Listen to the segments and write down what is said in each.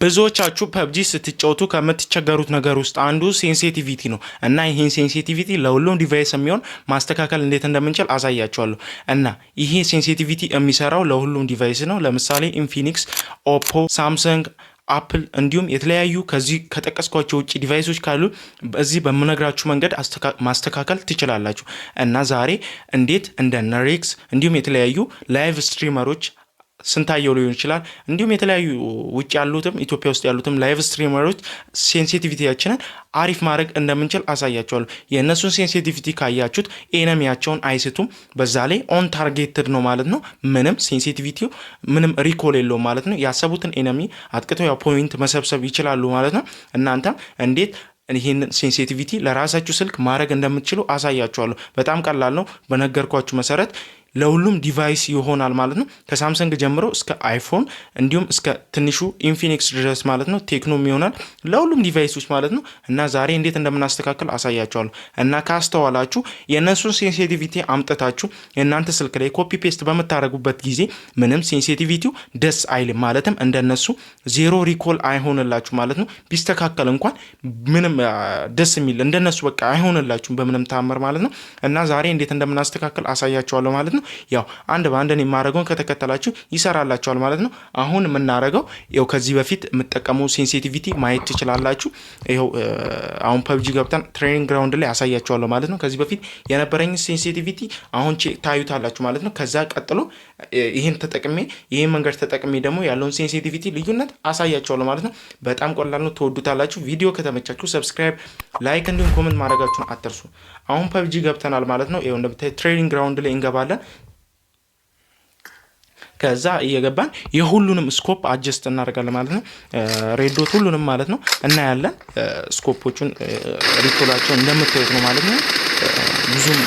ብዙዎቻችሁ ፐብጂ ስትጫወቱ ከምትቸገሩት ነገር ውስጥ አንዱ ሴንሲቲቪቲ ነው እና ይሄን ሴንሲቲቪቲ ለሁሉም ዲቫይስ የሚሆን ማስተካከል እንዴት እንደምንችል አሳያችኋለሁ። እና ይሄ ሴንሲቲቪቲ የሚሰራው ለሁሉም ዲቫይስ ነው። ለምሳሌ ኢንፊኒክስ፣ ኦፖ፣ ሳምሰንግ፣ አፕል እንዲሁም የተለያዩ ከዚህ ከጠቀስኳቸው ውጭ ዲቫይሶች ካሉ በዚህ በምነግራችሁ መንገድ ማስተካከል ትችላላችሁ። እና ዛሬ እንዴት እንደ ሬክስ እንዲሁም የተለያዩ ላይቭ ስትሪመሮች ስንታየው ሊሆን ይችላል እንዲሁም የተለያዩ ውጭ ያሉትም ኢትዮጵያ ውስጥ ያሉትም ላይቭ ስትሪመሮች ሴንሲቲቪቲያችንን አሪፍ ማድረግ እንደምንችል አሳያቸዋለሁ። የእነሱን ሴንሲቲቪቲ ካያችሁት ኤነሚያቸውን አይስቱም። በዛ ላይ ኦን ታርጌትድ ነው ማለት ነው። ምንም ሴንሲቲቪቲው ምንም ሪኮል የለውም ማለት ነው። ያሰቡትን ኤነሚ አጥቅተው ያው ፖይንት መሰብሰብ ይችላሉ ማለት ነው። እናንተም እንዴት ይህንን ሴንሲቲቪቲ ለራሳችሁ ስልክ ማድረግ እንደምትችሉ አሳያችኋለሁ። በጣም ቀላል ነው። በነገርኳችሁ መሰረት ለሁሉም ዲቫይስ ይሆናል ማለት ነው። ከሳምሰንግ ጀምሮ እስከ አይፎን እንዲሁም እስከ ትንሹ ኢንፊኒክስ ድረስ ማለት ነው። ቴክኖም ይሆናል ለሁሉም ዲቫይሶች ማለት ነው። እና ዛሬ እንዴት እንደምናስተካክል አሳያችኋለሁ። እና ካስተዋላችሁ የእነሱን ሴንሲቲቪቲ አምጥታችሁ የእናንተ ስልክ ላይ ኮፒ ፔስት በምታደርጉበት ጊዜ ምንም ሴንሲቲቪቲው ደስ አይልም ማለትም እንደነሱ ዜሮ ሪኮል አይሆንላችሁ ማለት ነው። ቢስተካከል እንኳን ምንም ደስ የሚል እንደነሱ በቃ አይሆንላችሁም በምንም ታምር ማለት ነው። እና ዛሬ እንዴት እንደምናስተካክል አሳያችኋለሁ ማለት ነው። ያው አንድ በአንድ እኔ የማደርገውን ከተከተላችሁ ይሰራላችኋል ማለት ነው። አሁን የምናደርገው ያው ከዚህ በፊት የምጠቀመው ሴንሲቲቪቲ ማየት ትችላላችሁ። ይኸው አሁን ፐብጂ ገብተን ትሬኒንግ ግራውንድ ላይ አሳያችኋለሁ ማለት ነው። ከዚህ በፊት የነበረኝ ሴንሲቲቪቲ አሁን ታዩታላችሁ ማለት ነው። ከዛ ቀጥሎ ይህን መንገድ ተጠቅሜ ደግሞ ያለውን ሴንሲቲቪቲ ልዩነት አሳያችኋለሁ ማለት ነው። በጣም ቀላል ነው፣ ትወዱታላችሁ። ቪዲዮ ከተመቻችሁ ሰብስክራይብ፣ ላይክ እንዲሁም ኮሜንት ማድረጋችሁን አትርሱ። አሁን ፐብጂ ገብተናል ማለት ነው። ይኸው እንደምታዩት ትሬኒንግ ግራውንድ ላይ እንገባለን። ከዛ እየገባን የሁሉንም ስኮፕ አጀስት እናደርጋለን ማለት ነው። ሬዶት ሁሉንም ማለት ነው እናያለን። ስኮፖቹን ሪኮላቸውን እንደምታዩት ነው ማለት ነው። ብዙም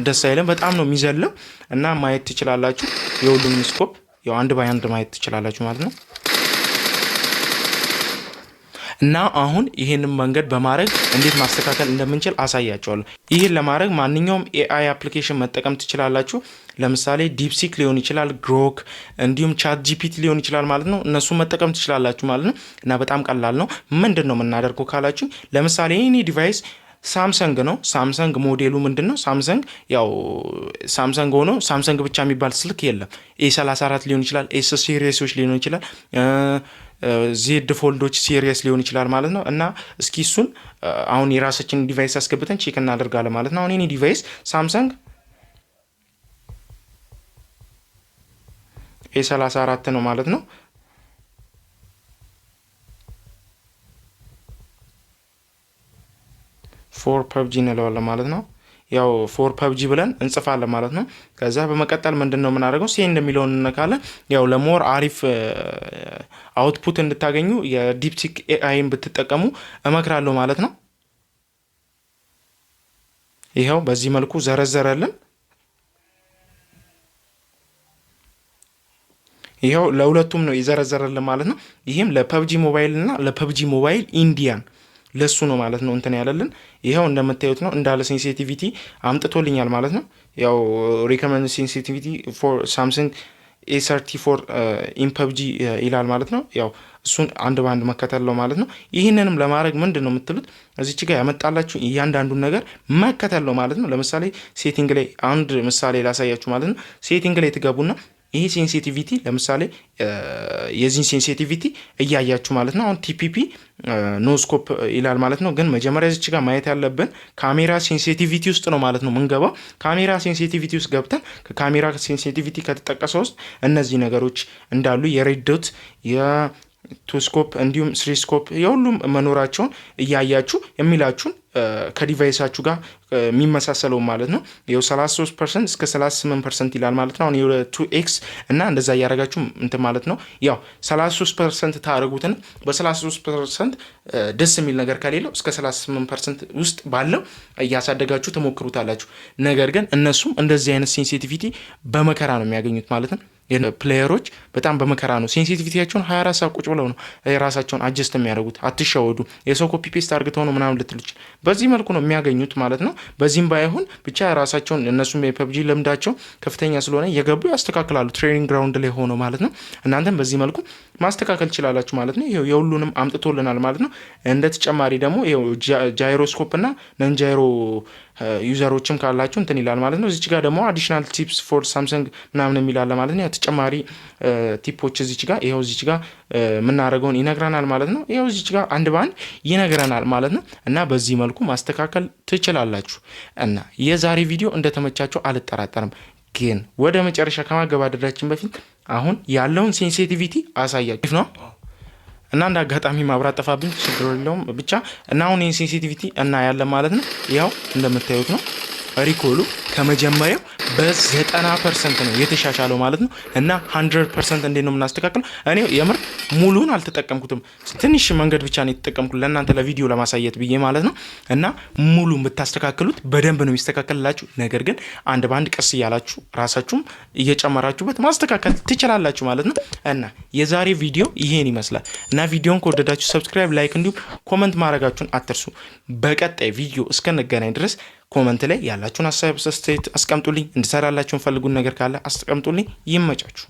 ደስ አይልም፣ በጣም ነው የሚዘለው እና ማየት ትችላላችሁ። የሁሉንም ስኮፕ ያው አንድ ባይ አንድ ማየት ትችላላችሁ ማለት ነው። እና አሁን ይሄንን መንገድ በማድረግ እንዴት ማስተካከል እንደምንችል አሳያችኋለሁ። ይሄን ለማድረግ ማንኛውም ኤአይ አፕሊኬሽን መጠቀም ትችላላችሁ። ለምሳሌ ዲፕሲክ ሊሆን ይችላል፣ ግሮክ እንዲሁም ቻት ጂፒቲ ሊሆን ይችላል ማለት ነው። እነሱ መጠቀም ትችላላችሁ ማለት ነው። እና በጣም ቀላል ነው። ምንድን ነው የምናደርገው ካላችሁ ለምሳሌ ይሄኔ ዲቫይስ ሳምሰንግ ነው። ሳምሰንግ ሞዴሉ ምንድን ነው? ሳምሰንግ ያው ሳምሰንግ ሆኖ ሳምሰንግ ብቻ የሚባል ስልክ የለም። ኤ34 ሊሆን ይችላል፣ ኤስ ሲሪየሶች ሊሆን ይችላል፣ ዜድ ፎልዶች ሲሪየስ ሊሆን ይችላል ማለት ነው። እና እስኪ እሱን አሁን የራሳችን ዲቫይስ አስገብተን ቼክ እናደርጋለን ማለት ነው። አሁን የኔ ዲቫይስ ሳምሰንግ ኤ34 ነው ማለት ነው። ፎር ፐብጂ እንለዋለን ማለት ነው። ያው ፎር ፐብጂ ብለን እንጽፋለን ማለት ነው። ከዛ በመቀጠል ምንድነው የምናደርገው ሴንድ የሚለውን እንነካለን። ያው ለሞር አሪፍ አውትፑት እንድታገኙ የዲፕሲክ ኤአይን ብትጠቀሙ እመክራለሁ ማለት ነው። ይሄው በዚህ መልኩ ዘረዘረልን። ይሄው ለሁለቱም ነው የዘረዘረልን ማለት ነው። ይሄም ለፐብጂ ሞባይል እና ለፐብጂ ሞባይል ኢንዲያን ለሱ ነው ማለት ነው እንትን ያለልን። ይሄው እንደምታዩት ነው እንዳለ ሴንሲቲቪቲ አምጥቶልኛል ማለት ነው። ያው ሪኮመንድ ሴንሲቲቪቲ ፎር ሳምሰንግ A34 ኢን ፐብጂ ይላል ማለት ነው። ያው እሱን አንድ ባንድ መከተል ነው ማለት ነው። ይህንንም ለማድረግ ምንድን ነው የምትሉት እዚች ጋር ያመጣላችሁ እያንዳንዱን ነገር መከተል ነው ማለት ነው። ለምሳሌ ሴቲንግ ላይ አንድ ምሳሌ ላሳያችሁ ማለት ነው። ሴቲንግ ላይ ትገቡና ይሄ ሴንሲቲቪቲ ለምሳሌ የዚህን ሴንሲቲቪቲ እያያችሁ ማለት ነው። አሁን ቲፒፒ ኖ ስኮፕ ይላል ማለት ነው። ግን መጀመሪያ እዚች ጋር ማየት ያለብን ካሜራ ሴንሲቲቪቲ ውስጥ ነው ማለት ነው ምንገባው። ካሜራ ሴንሲቲቪቲ ውስጥ ገብተን ከካሜራ ሴንሲቲቪቲ ከተጠቀሰ ውስጥ እነዚህ ነገሮች እንዳሉ የሬድ ዶት የቱስኮፕ እንዲሁም ስሪ ስኮፕ የሁሉም መኖራቸውን እያያችሁ የሚላችሁን ከዲቫይሳችሁ ጋር የሚመሳሰለው ማለት ነው። ይኸው 33% እስከ 38% ይላል ማለት ነው። አሁን የ2x እና እንደዛ እያደረጋችሁ እንትን ማለት ነው። ያው 33% ታደርጉትን በ33% ደስ የሚል ነገር ከሌለው እስከ 38% ውስጥ ባለው እያሳደጋችሁ ትሞክሩታላችሁ። ነገር ግን እነሱም እንደዚህ አይነት ሴንሲቲቪቲ በመከራ ነው የሚያገኙት ማለት ነው። ፕሌየሮች በጣም በመከራ ነው ሴንሲቲቪቲያቸውን 24 ሰዓት ቁጭ ብለው ነው የራሳቸውን አጀስት የሚያደርጉት። አትሸወዱ። የሰው ኮፒ ፔስት አድርገው ነው ምናምን ልትልች በዚህ መልኩ ነው የሚያገኙት ማለት ነው። በዚህም ባይሆን ብቻ ራሳቸውን እነሱም የፐብጂ ልምዳቸው ከፍተኛ ስለሆነ የገቡ ያስተካክላሉ ትሬኒንግ ግራውንድ ላይ ሆኖ ማለት ነው። እናንተም በዚህ መልኩ ማስተካከል ትችላላችሁ ማለት ነው። ይሄው የሁሉንም አምጥቶልናል ማለት ነው። እንደ ተጨማሪ ደግሞ ይሄው ጃይሮስኮፕ እና ነን ጃይሮ ዩዘሮችም ካላችሁ እንትን ይላል ማለት ነው። እዚች ጋር ደግሞ አዲሽናል ቲፕስ ፎር ሳምሰንግ ምናምን የሚላለ ማለት ነው። ተጨማሪ ቲፖች እዚች ጋር ይሄው እዚች ጋር የምናደርገውን ይነግረናል ማለት ነው። ይሄው እዚች ጋር አንድ በአንድ ይነግረናል ማለት ነው። እና በዚህ መልኩ ማስተካከል ትችላላችሁ። እና የዛሬ ቪዲዮ እንደተመቻችሁ አልጠራጠርም። ግን ወደ መጨረሻ ከማገባደዳችን በፊት አሁን ያለውን ሴንሲቲቪቲ አሳያችሁ ነው። እና እንደ አጋጣሚ ማብራት ጠፋብኝ፣ ችግር የለውም ብቻ። እና አሁን ይህን ሴንሲቲቪቲ እና ያለ ማለት ነው። ያው እንደምታዩት ነው ሪኮሉ ከመጀመሪያው በ90% ነው የተሻሻለው ማለት ነው። እና 100% እንዴት ነው የምናስተካክለው? እኔ የምር ሙሉን አልተጠቀምኩትም፣ ትንሽ መንገድ ብቻ ነው የተጠቀምኩት ለእናንተ ለቪዲዮ ለማሳየት ብዬ ማለት ነው። እና ሙሉን ብታስተካክሉት በደንብ ነው የሚስተካከልላችሁ። ነገር ግን አንድ በአንድ ቀስ እያላችሁ ራሳችሁም እየጨመራችሁበት ማስተካከል ትችላላችሁ ማለት ነው። እና የዛሬ ቪዲዮ ይሄን ይመስላል። እና ቪዲዮን ከወደዳችሁ ሰብስክራይብ፣ ላይክ እንዲሁም ኮመንት ማድረጋችሁን አትርሱ። በቀጣይ ቪዲዮ እስከነገናኝ ድረስ ኮመንት ላይ ያላችሁን ሀሳብ አስተያየት አስቀምጡልኝ። እንድሰራላችሁን ፈልጉን ነገር ካለ አስቀምጡልኝ። ይመቻችሁ።